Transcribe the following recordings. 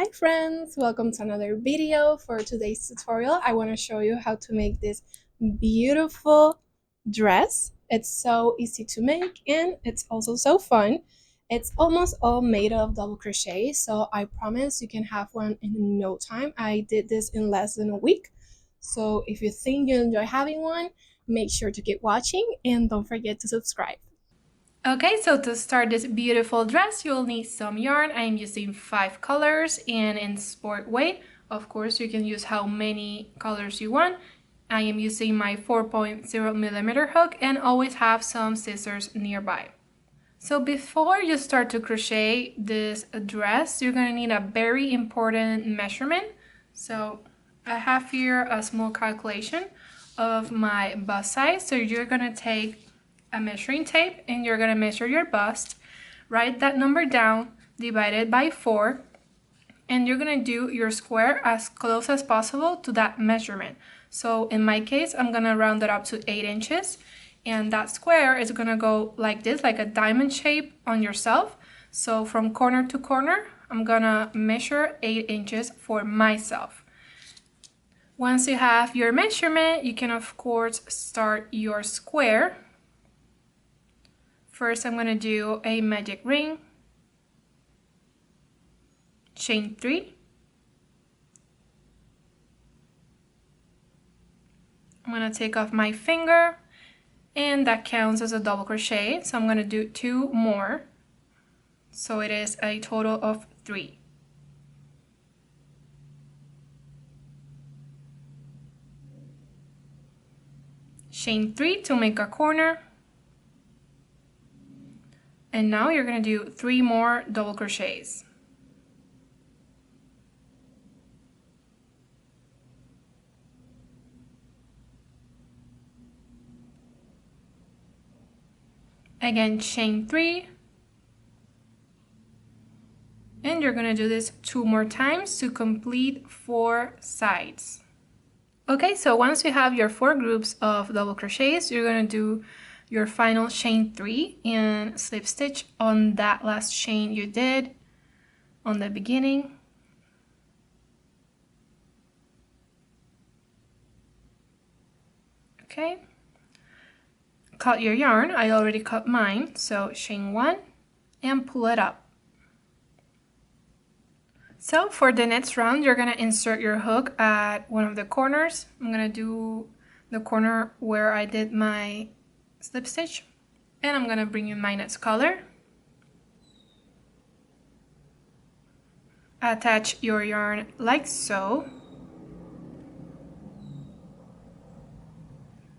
Hi friends, welcome to another video. For today's tutorial I want to show you how to make this beautiful dress. It's so easy to make and it's also so fun. It's almost all made of double crochet, so I promise you can have one in no time. I did this in less than a week, so if you think you enjoy having one, make sure to keep watching and don't forget to subscribe. Okay, so to start this beautiful dress, you'll need some yarn. I'm using 5 colors and in sport weight. Of course, you can use how many colors you want. I am using my 4.0mm hook and always have some scissors nearby. So before you start to crochet this dress, you're gonna need a very important measurement. So I have here a small calculation of my bust size. So you're gonna take a measuring tape and you're gonna measure your bust, write that number down, divide it by 4, and you're gonna do your square as close as possible to that measurement. So in my case, I'm gonna round it up to 8 inches, and that square is gonna go like this, like a diamond shape on yourself. So from corner to corner, I'm gonna measure 8 inches for myself. Once you have your measurement, you can of course start your square. First, I'm going to do a magic ring, chain 3. I'm going to take off my finger, and that counts as a double crochet. So I'm going to do 2 more. So it is a total of 3. Chain 3 to make a corner. And now you're going to do 3 more double crochets. Again, chain 3. And you're going to do this 2 more times to complete 4 sides. Okay, so once you have your 4 groups of double crochets, you're going to do your final chain 3 and slip stitch on that last chain you did on the beginning. Okay, cut your yarn. I already cut mine, so chain 1 and pull it up. So for the next round, you're going to insert your hook at one of the corners. I'm going to do the corner where I did my slip stitch, and I'm going to bring in my next color. Attach your yarn like so,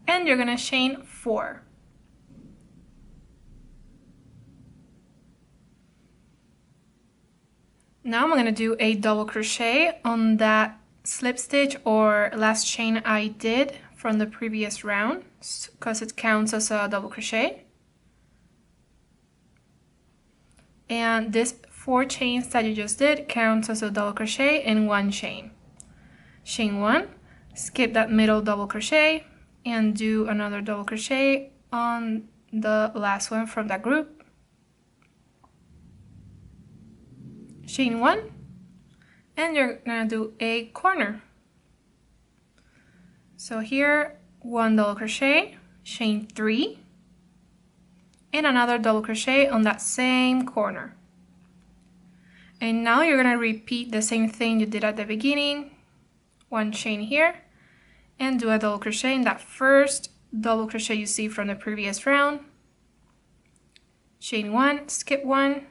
and you're going to chain 4. Now I'm going to do a double crochet on that slip stitch or last chain I did from the previous round, because it counts as a double crochet. And this 4 chains that you just did counts as a double crochet in 1 chain. Chain 1, skip that middle double crochet and do another double crochet on the last one from that group. Chain 1, and you're gonna do a corner. So here, 1 double crochet, chain 3, and another double crochet on that same corner. And now you're gonna repeat the same thing you did at the beginning. 1 chain here, and do a double crochet in that first double crochet you see from the previous round. Chain 1, skip 1,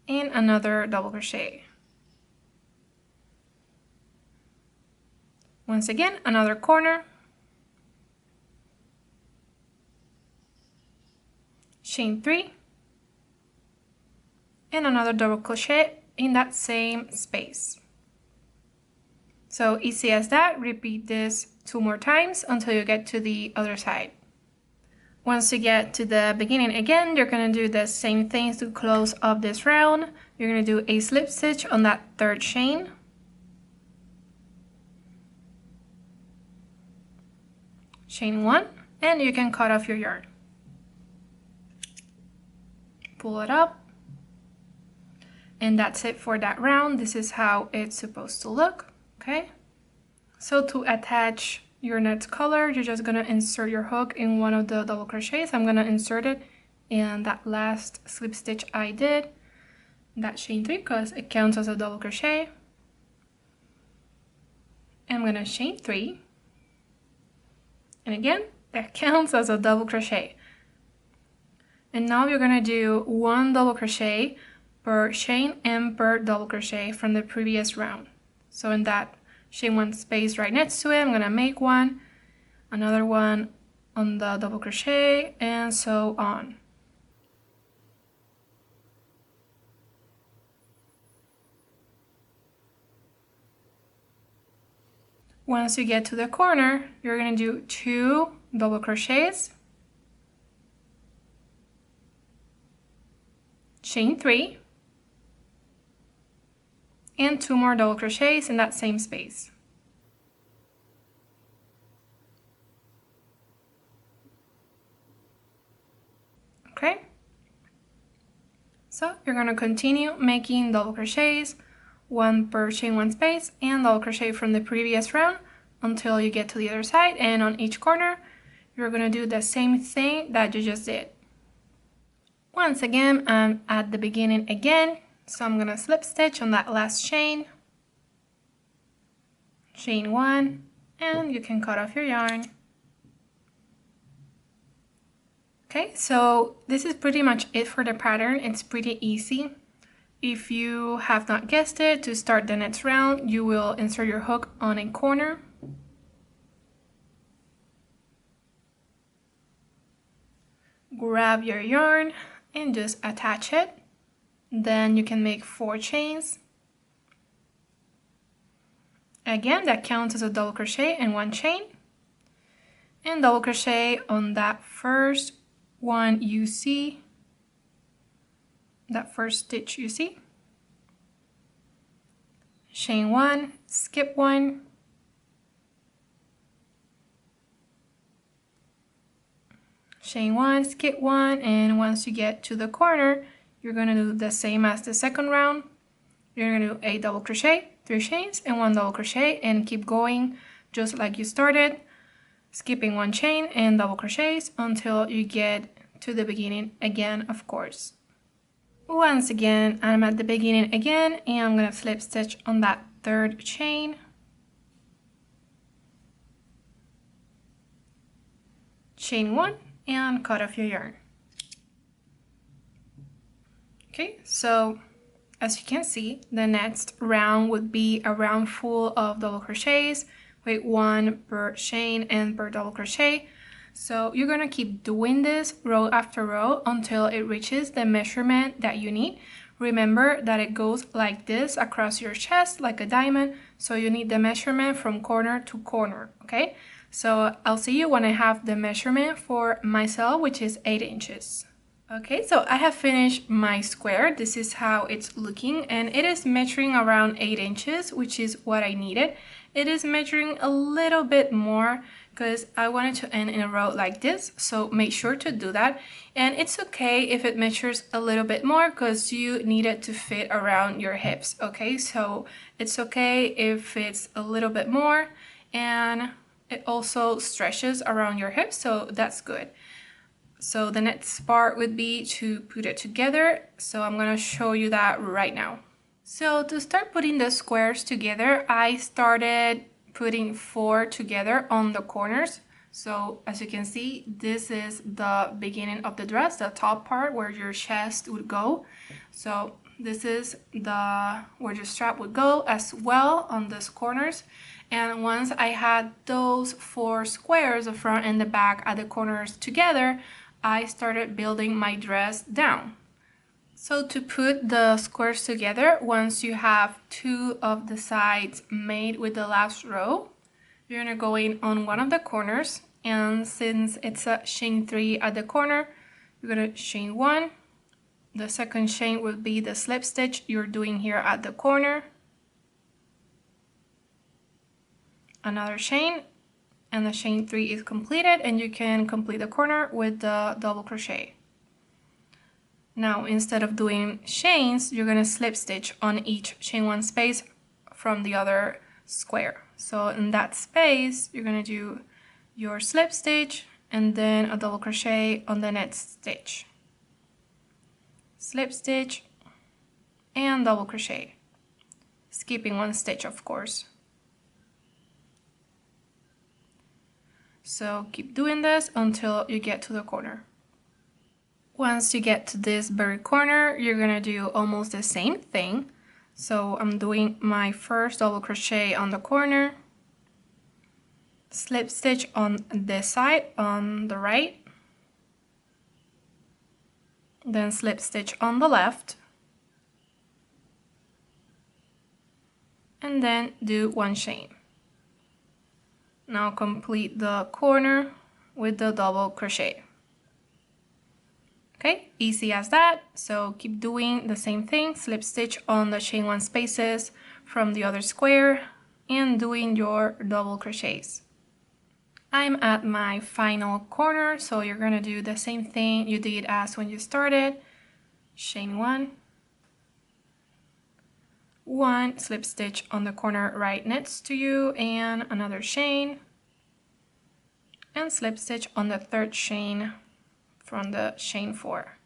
and another double crochet. Once again, another corner, chain 3, and another double crochet in that same space. So easy as that. Repeat this 2 more times until you get to the other side. Once you get to the beginning again, you're going to do the same things to close up this round. You're going to do a slip stitch on that 3rd chain. Chain 1, and you can cut off your yarn. Pull it up. And that's it for that round. This is how it's supposed to look, okay? So to attach your next color, you're just gonna insert your hook in one of the double crochets. I'm gonna insert it in that last slip stitch I did, that chain 3, because it counts as a double crochet. I'm gonna chain 3, and again, that counts as a double crochet. And now you're gonna do 1 double crochet per chain and per double crochet from the previous round. So in that chain 1 space right next to it, I'm gonna make 1, another one on the double crochet, and so on. Once you get to the corner, you're gonna do 2 double crochets, chain 3, and 2 more double crochets in that same space. Okay? So you're gonna continue making double crochets, 1 per chain 1 space, and double crochet from the previous round until you get to the other side, and on each corner, you're gonna do the same thing that you just did. Once again, I'm at the beginning again, so I'm gonna slip stitch on that last chain, chain 1, and you can cut off your yarn. Okay, so this is pretty much it for the pattern. It's pretty easy. If you have not guessed it, to start the next round, you will insert your hook on a corner. Grab your yarn and just attach it. Then you can make 4 chains. Again, that counts as a double crochet and 1 chain. And double crochet on that first one you see, that first stitch you see. Chain 1, skip 1. Chain 1, skip 1, and once you get to the corner, you're gonna do the same as the second round. You're gonna do a double crochet, 3 chains, and 1 double crochet, and keep going just like you started, skipping 1 chain and double crochets until you get to the beginning again, of course. Once again, I'm at the beginning again, and I'm gonna slip stitch on that 3rd chain. Chain 1 and cut off your yarn. Okay, so as you can see, the next round would be a round full of double crochets with 1 per chain and per double crochet. So you're gonna keep doing this row after row until it reaches the measurement that you need. Remember that it goes like this across your chest, like a diamond, so you need the measurement from corner to corner, okay? So I'll see you when I have the measurement for myself, which is 8 inches. Okay, so I have finished my square. This is how it's looking, and it is measuring around 8 inches, which is what I needed. It is measuring a little bit more because I wanted to end in a row like this, so make sure to do that. And it's okay if it measures a little bit more because you need it to fit around your hips, okay? So it's okay if it's a little bit more, and it also stretches around your hips, so that's good. So the next part would be to put it together. So I'm gonna show you that right now. So to start putting the squares together, I started putting 4 together on the corners. So as you can see, this is the beginning of the dress, the top part where your chest would go. So this is where your strap would go as well on these corners. And once I had those 4 squares, the front and the back at the corners together, I started building my dress down. So to put the squares together, once you have 2 of the sides made with the last row, you're gonna go in on one of the corners, and since it's a chain 3 at the corner, you're gonna chain 1. The second chain will be the slip stitch you're doing here at the corner. Another chain, and the chain 3 is completed, and you can complete the corner with the double crochet. Now, instead of doing chains, you're going to slip stitch on each chain one space from the other square. So in that space, you're going to do your slip stitch and then a double crochet on the next stitch. Slip stitch and double crochet, skipping one stitch, of course. So keep doing this until you get to the corner. Once you get to this very corner, you're gonna do almost the same thing. So I'm doing my first double crochet on the corner, slip stitch on this side on the right, then slip stitch on the left, and then do one chain. Now complete the corner with the double crochet. Okay, easy as that. So keep doing the same thing, slip stitch on the chain one spaces from the other square and doing your double crochets. I'm at my final corner, so you're gonna do the same thing you did as when you started. Chain one, slip stitch on the corner right next to you and another chain, and slip stitch on the third chain from the chain 4.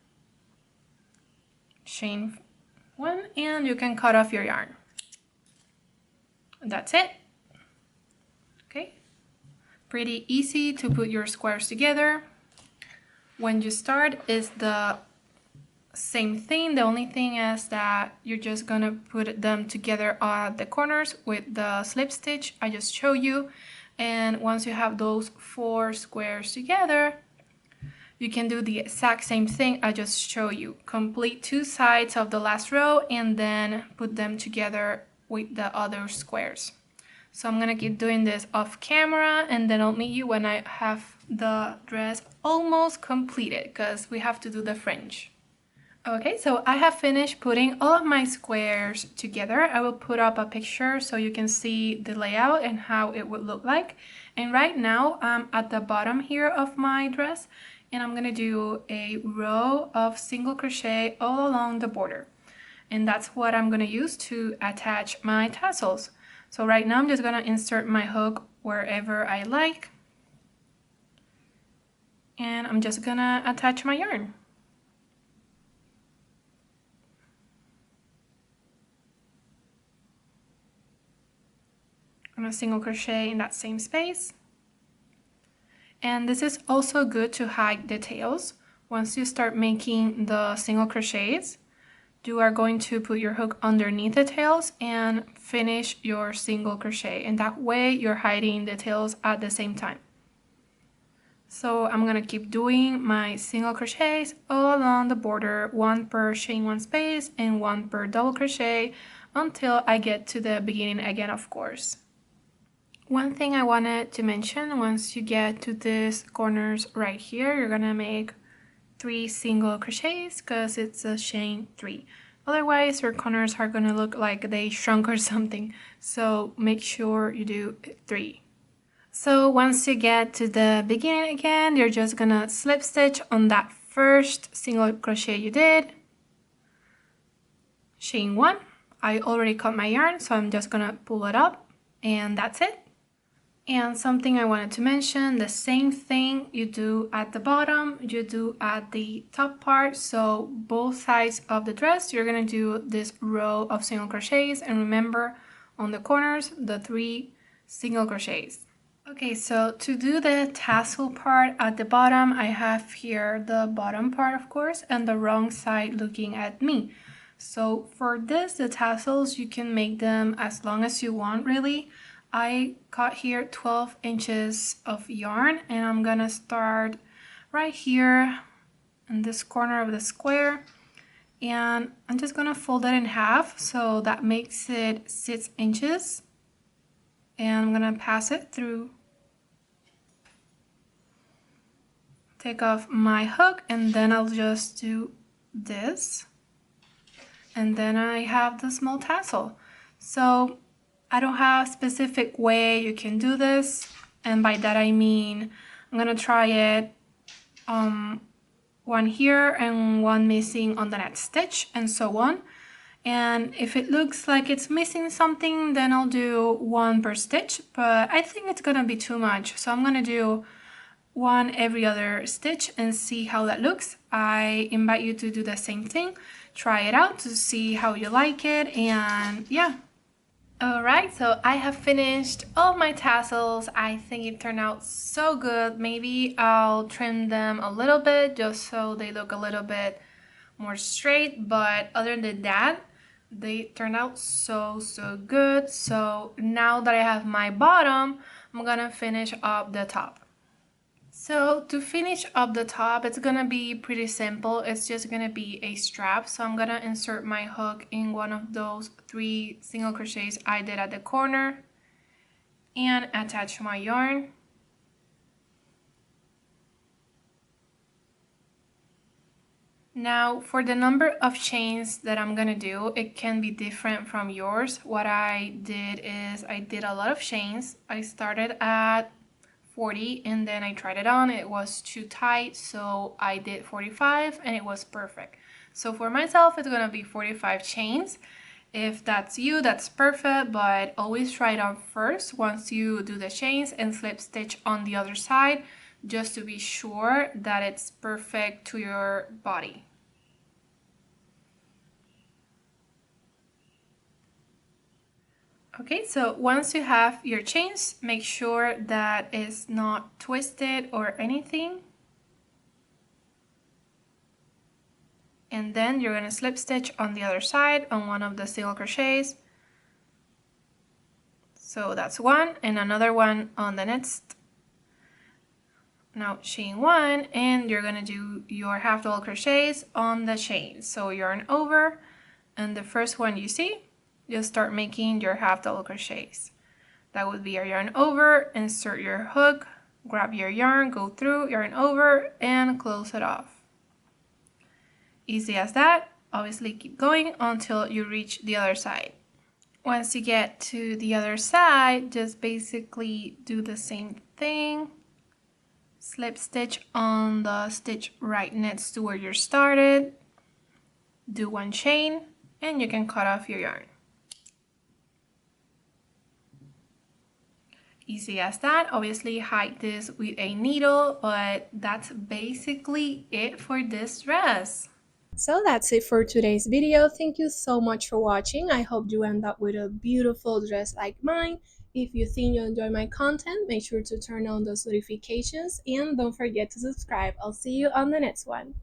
Chain 1, and you can cut off your yarn. That's it. Okay, pretty easy to put your squares together. When you start is the same thing. The only thing is that you're just gonna put them together at the corners with the slip stitch I just showed you. And once you have those 4 squares together, you can do the exact same thing I just showed you. Complete 2 sides of the last row and then put them together with the other squares. So I'm gonna keep doing this off camera and then I'll meet you when I have the dress almost completed because we have to do the fringe. Okay, so I have finished putting all of my squares together. I will put up a picture so you can see the layout and how it would look like. And right now I'm at the bottom here of my dress and I'm gonna do a row of single crochet all along the border. And that's what I'm gonna use to attach my tassels. So right now I'm just gonna insert my hook wherever I like. And I'm just gonna attach my yarn. I'm gonna single crochet in that same space. And this is also good to hide the tails. Once you start making the single crochets, you are going to put your hook underneath the tails and finish your single crochet. And that way you're hiding the tails at the same time. So I'm gonna keep doing my single crochets all along the border, 1 per chain 1 space and 1 per double crochet until I get to the beginning again, of course. One thing I wanted to mention, once you get to these corners right here, you're gonna make 3 single crochets because it's a chain 3. Otherwise, your corners are gonna look like they shrunk or something. So make sure you do 3. So once you get to the beginning again, you're just gonna slip stitch on that first single crochet you did. Chain 1. I already cut my yarn, so I'm just gonna pull it up and that's it. And something I wanted to mention, the same thing you do at the bottom, you do at the top part. So both sides of the dress, you're gonna do this row of single crochets. And remember, on the corners, the 3 single crochets. Okay, so to do the tassel part at the bottom, I have here the bottom part, of course, and the wrong side looking at me. So for this, the tassels, you can make them as long as you want, really. I cut here 12 inches of yarn and I'm gonna start right here in this corner of the square and I'm just gonna fold it in half so that makes it 6 inches and I'm gonna pass it through, take off my hook and then I'll just do this and then I have the small tassel. So I don't have a specific way you can do this, and by that I mean I'm gonna try it one here and one missing on the next stitch, and so on. And if it looks like it's missing something, then I'll do one per stitch, but I think it's gonna be too much, so I'm gonna do one every other stitch and see how that looks. I invite you to do the same thing, try it out to see how you like it, and yeah. Alright, so I have finished all my tassels. I think it turned out so good. Maybe I'll trim them a little bit just so they look a little bit more straight, but other than that, they turned out so good. So now that I have my bottom, I'm gonna finish up the top. So to finish up the top, it's gonna be pretty simple. It's just gonna be a strap. So I'm gonna insert my hook in one of those 3 single crochets I did at the corner and attach my yarn. Now for the number of chains that I'm gonna do, it can be different from yours. What I did is I did a lot of chains. I started at 40 and then I tried it on. It was too tight, so I did 45 and it was perfect. So for myself, it's gonna be 45 chains. If that's you, that's perfect, but always try it on first once you do the chains and slip stitch on the other side, just to be sure that it's perfect to your body. Okay, so once you have your chains, make sure that it's not twisted or anything. And then you're gonna slip stitch on the other side on one of the single crochets. So that's one, and another one on the next. Now chain 1, and you're gonna do your half double crochets on the chain. So yarn over, and the first one you see, you'll start making your half double crochets. That would be your yarn over, insert your hook, grab your yarn, go through, yarn over, and close it off. Easy as that. Obviously keep going until you reach the other side. Once you get to the other side, just basically do the same thing. Slip stitch on the stitch right next to where you started. Do one chain, and you can cut off your yarn. Easy as that. Obviously hide this with a needle, but that's basically it for this dress. So that's it for today's video. Thank you so much for watching. I hope you end up with a beautiful dress like mine. If you think you enjoy my content, make sure to turn on those notifications and don't forget to subscribe. I'll see you on the next one.